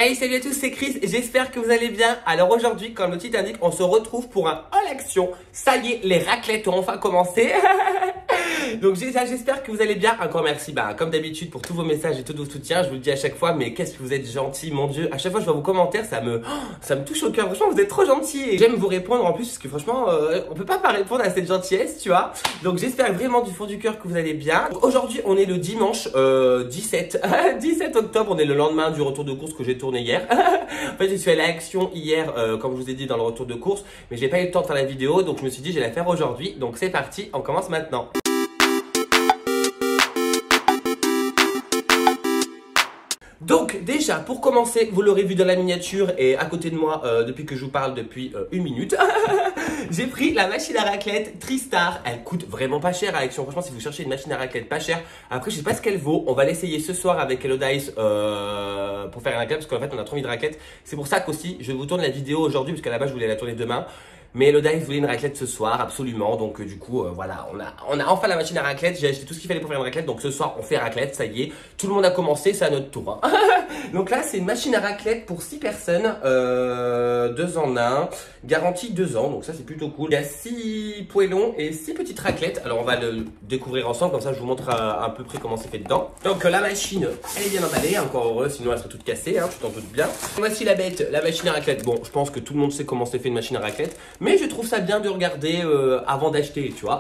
Hey, salut à tous, c'est Chris, j'espère que vous allez bien. Alors aujourd'hui, comme le titre indique, on se retrouve pour un All Action. Ça y est, les raclettes ont enfin commencé. Donc j'espère que vous allez bien. Encore merci, comme d'habitude, pour tous vos messages et tout vos soutiens. Je vous le dis à chaque fois, mais qu'est-ce que vous êtes gentils, mon Dieu. À chaque fois je vois vos commentaires, ça me touche au cœur. Franchement, vous êtes trop gentils. Et j'aime vous répondre en plus, parce que franchement, on peut pas répondre à cette gentillesse, tu vois. Donc j'espère vraiment du fond du cœur que vous allez bien. Aujourd'hui, on est le dimanche 17 octobre. On est le lendemain du retour de course que j'ai tourné hier. En fait, je suis allé à Action hier, comme je vous ai dit, dans le retour de course. Mais j'ai pas eu le temps de faire la vidéo, donc je me suis dit, je vais la faire aujourd'hui. Donc c'est parti, on commence maintenant. Donc déjà, pour commencer, vous l'aurez vu dans la miniature et à côté de moi, depuis que je vous parle depuis une minute, j'ai pris la machine à raclette Tristar. Elle coûte vraiment pas cher à Action. Franchement, si vous cherchez une machine à raclette pas chère, après je sais pas ce qu'elle vaut. On va l'essayer ce soir avec Hello Dice pour faire une raclette parce qu'en fait on a trop envie de raclette. C'est pour ça qu'aussi je vous tourne la vidéo aujourd'hui parce qu'à la base je voulais la tourner demain. Mais Hello Dice voulait une raclette ce soir, absolument. Donc du coup, voilà, on a enfin la machine à raclette. J'ai acheté tout ce qu'il fallait pour faire une raclette. Donc ce soir, on fait raclette, ça y est. Tout le monde a commencé, c'est à notre tour. Hein. Donc là, c'est une machine à raclette pour 6 personnes, 2 en 1, garantie 2 ans. Donc ça, c'est plutôt cool. Il y a 6 poêlons et 6 petites raclettes. Alors on va le découvrir ensemble, comme ça je vous montre à peu près comment c'est fait dedans. Donc la machine, elle est bien emballée, encore heureux, sinon elle serait toute cassée, hein, tu t'en doutes bien. Voici la bête, la machine à raclette. Bon, je pense que tout le monde sait comment c'est fait une machine à raclette. Mais je trouve ça bien de regarder avant d'acheter, tu vois.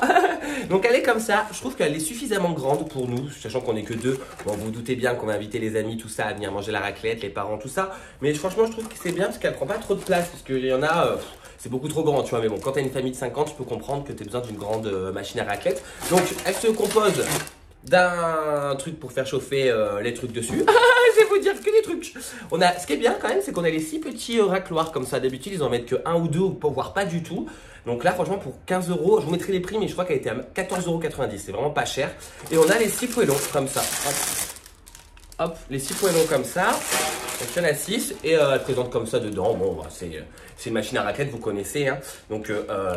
Donc elle est comme ça. Je trouve qu'elle est suffisamment grande pour nous, sachant qu'on est que 2. Bon, vous vous doutez bien qu'on va inviter les amis, tout ça, à venir manger la raclette, les parents, tout ça. Mais franchement, je trouve que c'est bien parce qu'elle prend pas trop de place. Parce qu'il y en a, c'est beaucoup trop grand, tu vois. Mais bon, quand tu as une famille de 50, je peux comprendre que tu as besoin d'une grande machine à raclette. Donc elle se compose d'un truc pour faire chauffer les trucs dessus. Je vais vous dire que des trucs. Ce qui est bien quand même, c'est qu'on a les 6 petits racloirs comme ça. D'habitude, ils en mettent que 1 ou 2, voire pas du tout. Donc là, franchement, pour 15 €, je vous mettrai les prix, mais je crois qu'elle était à 14,90 €. C'est vraiment pas cher. Et on a les 6 poêlons comme ça. Hop, hop, les 6 poêlons comme ça. Donc il y en a 6 et elle présente comme ça dedans. Bon, c'est une machine à raclette, vous connaissez. Hein. Donc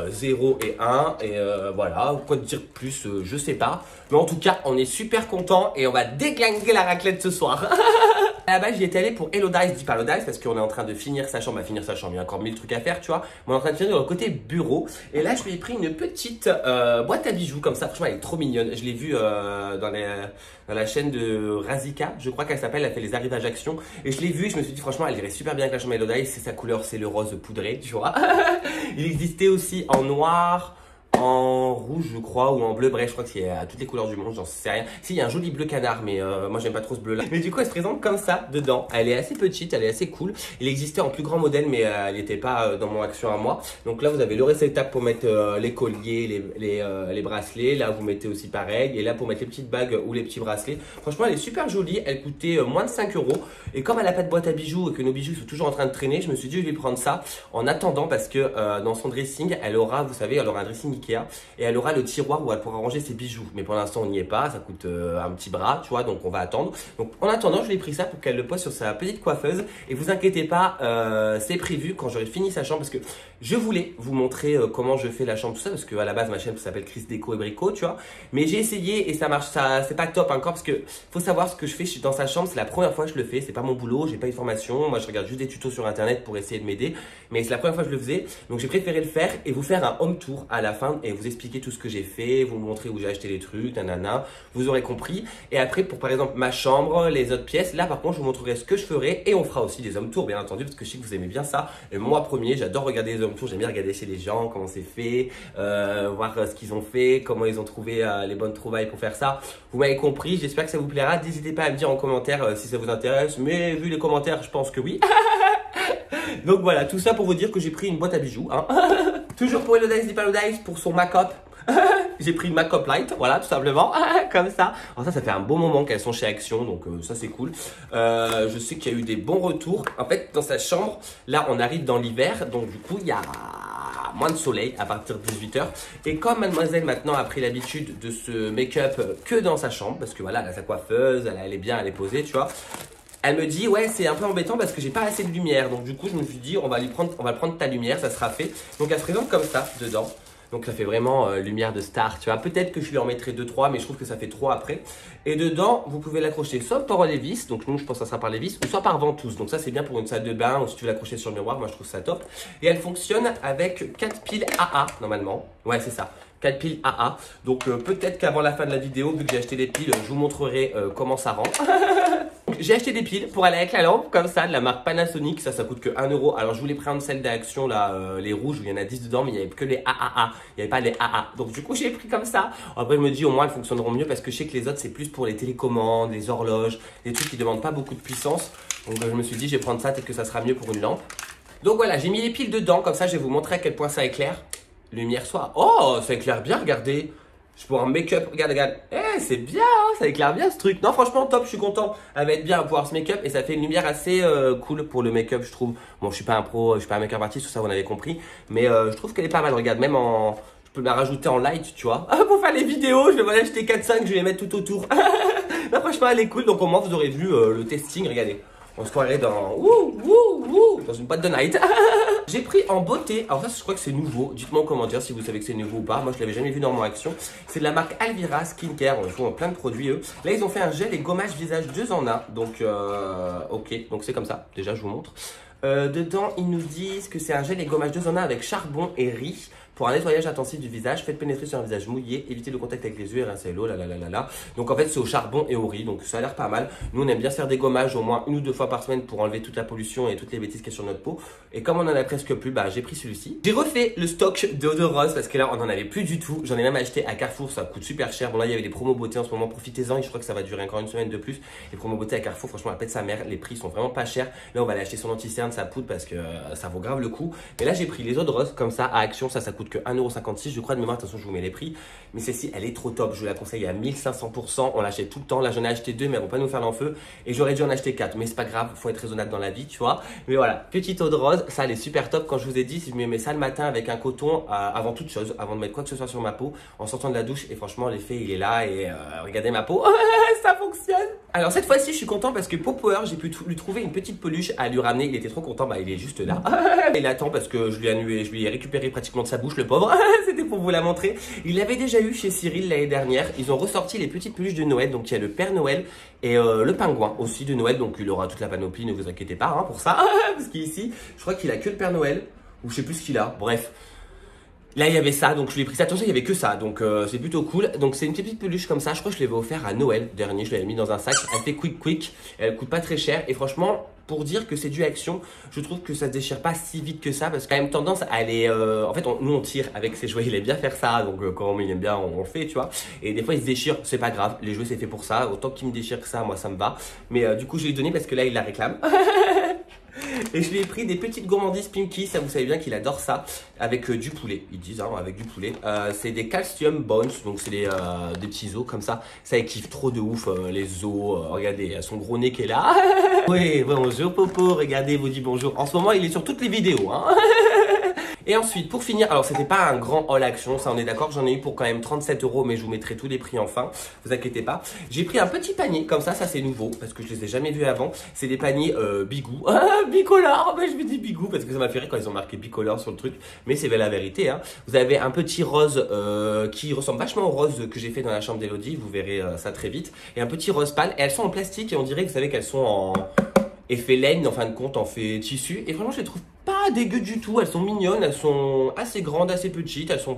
0 et 1. Et voilà, quoi dire plus, je sais pas. Mais en tout cas, on est super content et on va déglinguer la raclette ce soir. À la base, j'y étais allé pour Hello Dice, dit par Hello Dice, parce qu'on est en train de finir sa chambre. Finir sa chambre, il y a encore 1000 trucs à faire, tu vois. Mais on est en train de finir dans le côté bureau. Et là, je lui ai pris une petite boîte à bijoux comme ça. Franchement, elle est trop mignonne. Je l'ai vue dans la chaîne de Razika, je crois qu'elle s'appelle. Elle fait les arrivages Action. Et je l'ai vue et je me suis dit, franchement, elle irait super bien avec la chambre Hello Dice. C'est sa couleur, c'est le rose poudré, tu vois. Il existait aussi en noir, en rouge je crois, ou en bleu, bref je crois que c'est à toutes les couleurs du monde, j'en sais rien. Si, il y a un joli bleu canard, mais moi j'aime pas trop ce bleu là. Mais du coup elle se présente comme ça dedans, elle est assez petite, elle est assez cool. Il existait en plus grand modèle mais elle n'était pas dans mon Action à moi. Donc là vous avez le réceptacle pour mettre les colliers, les bracelets. Là vous mettez aussi pareil, et là pour mettre les petites bagues ou les petits bracelets. Franchement elle est super jolie, elle coûtait moins de 5 €. Et comme elle a pas de boîte à bijoux et que nos bijoux sont toujours en train de traîner, je me suis dit je vais prendre ça en attendant, parce que dans son dressing elle aura, vous savez, elle aura un dressing Ikea et elle aura le tiroir où elle pourra ranger ses bijoux. Mais pour l'instant on n'y est pas, ça coûte un petit bras, tu vois, donc on va attendre. Donc en attendant, je lui ai pris ça pour qu'elle le pose sur sa petite coiffeuse. Et vous inquiétez pas, c'est prévu quand j'aurai fini sa chambre, parce que je voulais vous montrer comment je fais la chambre, tout ça, parce que à la base ma chaîne s'appelle Chris Déco et Brico, tu vois. Mais j'ai essayé et ça marche, ça c'est pas top encore, parce que faut savoir ce que je fais. Je suis dans sa chambre, c'est la première fois que je le fais, c'est pas mon boulot, j'ai pas eu de formation. Moi je regarde juste des tutos sur internet pour essayer de m'aider, mais c'est la première fois que je le faisais. Donc j'ai préféré le faire et vous faire un home tour à la fin et vous expliquer tout ce que j'ai fait, vous montrer où j'ai acheté les trucs, nanana, vous aurez compris. Et après, pour par exemple ma chambre, les autres pièces, là par contre je vous montrerai ce que je ferai et on fera aussi des home tours bien entendu, parce que je sais que vous aimez bien ça. Et moi premier, j'adore regarder les home tours, j'aime bien regarder chez les gens comment c'est fait, voir ce qu'ils ont fait, comment ils ont trouvé les bonnes trouvailles pour faire ça. Vous m'avez compris, j'espère que ça vous plaira. N'hésitez pas à me dire en commentaire si ça vous intéresse, mais vu les commentaires, je pense que oui. Donc voilà, tout ça pour vous dire que j'ai pris une boîte à bijoux. Hein. Toujours pour Hello Dice, Hello Dice, pour son make-up. J'ai pris une make-up light, voilà, tout simplement, comme ça. Alors ça fait un beau moment qu'elles sont chez Action, donc ça c'est cool. Je sais qu'il y a eu des bons retours. En fait, dans sa chambre, là on arrive dans l'hiver, donc du coup il y a moins de soleil à partir de 18 h. Et comme mademoiselle maintenant a pris l'habitude de se make-up que dans sa chambre, parce que voilà, elle a sa coiffeuse, elle est bien, elle est posée, tu vois. Elle me dit ouais, c'est un peu embêtant parce que j'ai pas assez de lumière. Donc du coup je me suis dit on va prendre ta lumière, ça sera fait. Donc elle se présente comme ça dedans. Donc ça fait vraiment lumière de star, tu vois. Peut-être que je lui en mettrai 2-3, mais je trouve que ça fait trop après. Et dedans, vous pouvez l'accrocher soit par les vis, donc nous je pense que ça sera par les vis, ou soit par ventouse. Donc ça c'est bien pour une salle de bain, ou si tu veux l'accrocher sur le miroir, moi je trouve ça top. Et elle fonctionne avec 4 piles AA normalement. Ouais, c'est ça. 4 piles AA. Donc peut-être qu'avant la fin de la vidéo, vu que j'ai acheté des piles, je vous montrerai comment ça rend. J'ai acheté des piles pour aller avec la lampe, comme ça, de la marque Panasonic. Ça coûte que 1 euro. Alors je voulais prendre celle d'Action, là, les rouges, où il y en a 10 dedans, mais il n'y avait que les AAA. Il n'y avait pas les AA. Donc du coup, j'ai pris comme ça. Après, je me dis, au moins, elles fonctionneront mieux parce que je sais que les autres, c'est plus pour les télécommandes, les horloges, des trucs qui ne demandent pas beaucoup de puissance. Donc je me suis dit, je vais prendre ça, peut-être que ça sera mieux pour une lampe. Donc voilà, j'ai mis les piles dedans, comme ça, je vais vous montrer à quel point ça éclaire. Lumière soir. Oh, ça éclaire bien, regardez. Je pourrais en make-up. Regarde, regarde. Eh, c'est bien, hein, ça éclaire bien ce truc. Non, franchement, top, je suis content. Elle va être bien à pouvoir se make-up et ça fait une lumière assez cool pour le make-up, je trouve. Bon, je suis pas un pro, je suis pas un make-up artiste, tout ça, vous l'avez compris. Mais je trouve qu'elle est pas mal. Regarde, même en. Je peux la rajouter en light, tu vois. Pour faire les vidéos, je vais m'en acheter 4-5, je vais les mettre tout autour. Non, franchement, elle est cool. Donc, au moins, vous aurez vu le testing. Regardez. On se croirait dans dans une boîte de night. J'ai pris en beauté, alors ça je crois que c'est nouveau, dites-moi en commentaire si vous savez que c'est nouveau ou pas, moi je l'avais jamais vu dans mon action. C'est de la marque Alvira Skincare, ils font plein de produits eux. Là ils ont fait un gel et gommage visage 2 en 1, donc ok, donc c'est comme ça, déjà je vous montre. Dedans ils nous disent que c'est un gel et gommage 2 en 1 avec charbon et riz. Pour un nettoyage intensif du visage, faites pénétrer sur un visage mouillé, évitez le contact avec les yeux et rincez l'eau, là. Donc en fait c'est au charbon et au riz, donc ça a l'air pas mal. Nous on aime bien faire des gommages au moins 1 ou 2 fois par semaine pour enlever toute la pollution et toutes les bêtises qu'il y a sur notre peau. Et comme on en a presque plus, bah j'ai pris celui-ci. J'ai refait le stock d'eau de rose parce que là on en avait plus du tout. J'en ai même acheté à Carrefour, ça coûte super cher. Bon là il y avait des promos beauté en ce moment, profitez-en et je crois que ça va durer encore une semaine de plus. Les promos beauté à Carrefour, franchement elle pète sa mère, les prix sont vraiment pas chers. Là on va aller acheter son anti-cerne, sa poudre parce que ça vaut grave le coup. Mais là j'ai pris les eaux de rose comme ça à Action, ça coûte que 1,56 €. Je crois de mémoire, de toute façon je vous mets les prix, mais celle-ci elle est trop top, je vous la conseille à 1500%, on l'achète tout le temps. Là j'en ai acheté 2 mais elles vont pas nous faire l'enfeu et j'aurais dû en acheter 4, mais c'est pas grave, faut être raisonnable dans la vie, tu vois. Mais voilà, petite eau de rose, ça elle est super top. Quand je vous ai dit, si je me mets ça le matin avec un coton avant toute chose, avant de mettre quoi que ce soit sur ma peau, en sortant de la douche, et franchement l'effet il est là et regardez ma peau, ça fonctionne. Alors cette fois-ci je suis content parce que pour Power j'ai pu lui trouver une petite peluche à lui ramener, il était trop content, bah il est juste là. Il attend parce que je lui ai récupéré pratiquement de sa bouche le pauvre. C'était pour vous la montrer. Il l'avait déjà eu chez Cyril l'année dernière. Ils ont ressorti les petites peluches de Noël. Donc il y a le Père Noël et le pingouin aussi de Noël. Donc il aura toute la panoplie, ne vous inquiétez pas hein, pour ça. Parce qu'ici, je crois qu'il a que le Père Noël. Ou je sais plus ce qu'il a. Bref. Là il y avait ça, donc je lui ai pris ça. Attention, il y avait que ça, donc c'est plutôt cool. Donc c'est une petite peluche comme ça. Je crois que je l'avais offert à Noël dernier. Je l'avais mis dans un sac. Elle fait quick. Elle coûte pas très cher. Et franchement, pour dire que c'est du Action, je trouve que ça se déchire pas si vite que ça, parce que quand même tendance à aller, en fait nous on tire avec ses jouets, il aime bien faire ça, donc quand il aime bien on le fait, tu vois, et des fois il se déchire, c'est pas grave, les jouets c'est fait pour ça, autant qu'il me déchire que ça, moi ça me va, mais du coup je lui ai donné parce que là il la réclame. Et je lui ai pris des petites gourmandises Pinky, ça vous savez bien qu'il adore ça, avec du poulet, ils disent hein, avec du poulet. C'est des calcium bones, donc c'est des petits os comme ça, ça il kiffe trop de ouf, les os, regardez, son gros nez qui est là. Oui, bonjour Popo, regardez, vous dit bonjour. En ce moment il est sur toutes les vidéos hein. Et ensuite, pour finir, alors c'était pas un grand haul Action, ça on est d'accord, j'en ai eu pour quand même 37 €, mais je vous mettrai tous les prix en fin, vous inquiétez pas. J'ai pris un petit panier, comme ça c'est nouveau, parce que je les ai jamais vus avant. C'est des paniers Bigou, bicolore, bah, je me dis Bigou, parce que ça m'a fait rire quand ils ont marqué bicolore sur le truc, mais c'est la vérité. Hein. Vous avez un petit rose qui ressemble vachement au rose que j'ai fait dans la chambre d'Elodie, vous verrez ça très vite, et un petit rose pâle, et elles sont en plastique, et on dirait que vous savez qu'elles sont en effet laine, en fin de compte, en fait tissu, et vraiment je les trouve pas dégueu du tout, elles sont mignonnes, elles sont assez grandes, assez petites, elles sont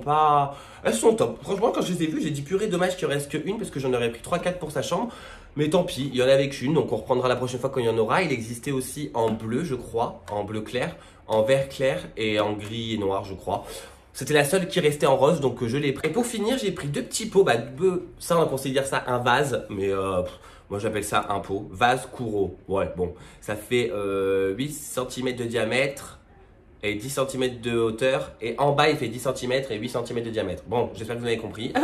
top. Franchement quand je les ai vues, j'ai dit purée, dommage qu'il ne reste qu'une parce que j'en aurais pris 3-4 pour sa chambre, mais tant pis, il y en avait qu'une, donc on reprendra la prochaine fois quand il y en aura. Il existait aussi en bleu je crois, en bleu clair, en vert clair et en gris et noir je crois. C'était la seule qui restait en rose, donc je l'ai pris. Et pour finir, j'ai pris 2 petits pots, ça on considère ça un vase, mais moi j'appelle ça un pot, vase Kuro. Ouais bon, ça fait 8 cm de diamètre et 10 cm de hauteur, et en bas il fait 10 cm et 8 cm de diamètre. Bon, j'espère que vous avez compris.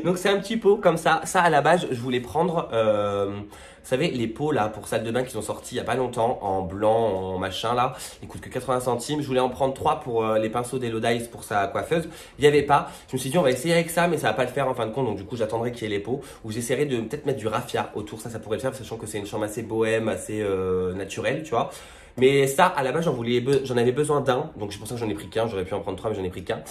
Donc c'est un petit pot comme ça. Ça à la base je voulais prendre, vous savez les pots là pour salle de bain qui sont sortis il y a pas longtemps, en blanc, en machin là, ils coûtent que 80 centimes. Je voulais en prendre 3 pour les pinceaux d'Elodice pour sa coiffeuse. Il n'y avait pas, je me suis dit on va essayer avec ça, mais ça va pas le faire en fin de compte, donc du coup j'attendrai qu'il y ait les pots, ou j'essaierai de peut-être mettre du raffia autour, ça pourrait le faire, sachant que c'est une chambre assez bohème, assez naturelle, tu vois. Mais ça, à la base, j'en avais besoin d'un. Donc c'est pour ça que j'en ai pris qu'un. J'aurais pu en prendre 3, mais j'en ai pris qu'un.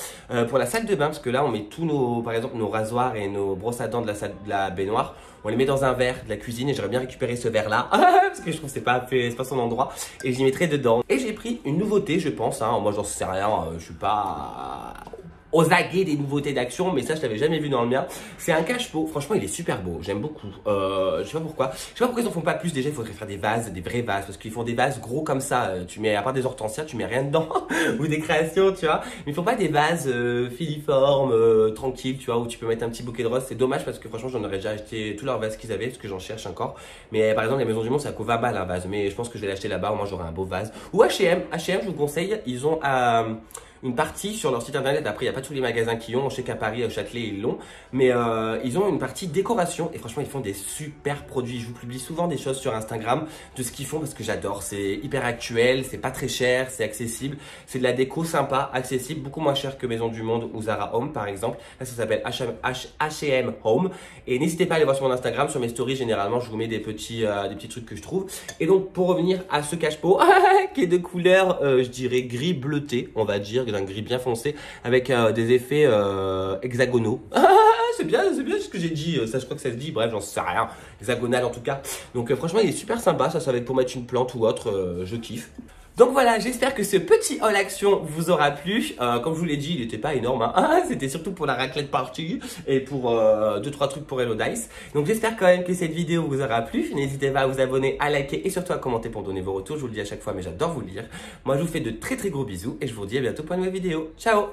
Pour la salle de bain, parce que là, on met tous par exemple, nos rasoirs et nos brosses à dents de la baignoire. On les met dans un verre de la cuisine et j'aurais bien récupéré ce verre-là. Parce que je trouve que c'est pas son endroit. Et j'y mettrai dedans. Et j'ai pris une nouveauté, je pense. Hein. Moi, j'en sais rien. Je suis pas aux aguets des nouveautés d'action, mais ça je l'avais jamais vu dans le mien. C'est un cache-pot, franchement il est super beau, j'aime beaucoup. Je sais pas pourquoi. Je sais pas pourquoi ils en font pas plus. Déjà il faudrait faire des vases, des vrais vases, parce qu'ils font des vases gros comme ça. Tu mets, à part des hortensias, tu mets rien dedans. Ou des créations, tu vois. Mais ils font pas des vases filiformes, tranquilles, tu vois, où tu peux mettre un petit bouquet de roses. C'est dommage parce que franchement j'en aurais déjà acheté tous leurs vases qu'ils avaient, parce que j'en cherche encore. Mais par exemple la Maison du Monde ça coûte 20 balles un vase, mais je pense que je vais l'acheter là-bas, au moins j'aurai un beau vase. Ou H&M, je vous conseille, ils ont une partie sur leur site internet. Après, il n'y a pas tous les magasins qui ont. Je sais qu'à Paris, au Châtelet, ils l'ont. Mais ils ont une partie décoration. Et franchement, ils font des super produits. Je vous publie souvent des choses sur Instagram de ce qu'ils font parce que j'adore. C'est hyper actuel, c'est pas très cher, c'est accessible. C'est de la déco sympa, accessible, beaucoup moins cher que Maison du Monde ou Zara Home, par exemple. Là, ça s'appelle H&M Home. Et n'hésitez pas à aller voir sur mon Instagram, sur mes stories. Généralement, je vous mets des petits trucs que je trouve. Et donc, pour revenir à ce cache-pot qui est de couleur, je dirais gris bleuté, on va dire, d'un gris bien foncé avec des effets hexagonaux. C'est bien ce que j'ai dit, ça je crois que ça se dit, bref j'en sais rien, hexagonal en tout cas. Donc franchement il est super sympa, ça va être pour mettre une plante ou autre, je kiffe. Donc voilà, j'espère que ce petit haul action vous aura plu. Comme je vous l'ai dit, il n'était pas énorme, hein. C'était surtout pour la raclette party et pour 2-3 trucs pour Hello Dice. Donc j'espère quand même que cette vidéo vous aura plu. N'hésitez pas à vous abonner, à liker et surtout à commenter pour donner vos retours. Je vous le dis à chaque fois, mais j'adore vous lire. Moi je vous fais de très très gros bisous et je vous dis à bientôt pour une nouvelle vidéo. Ciao!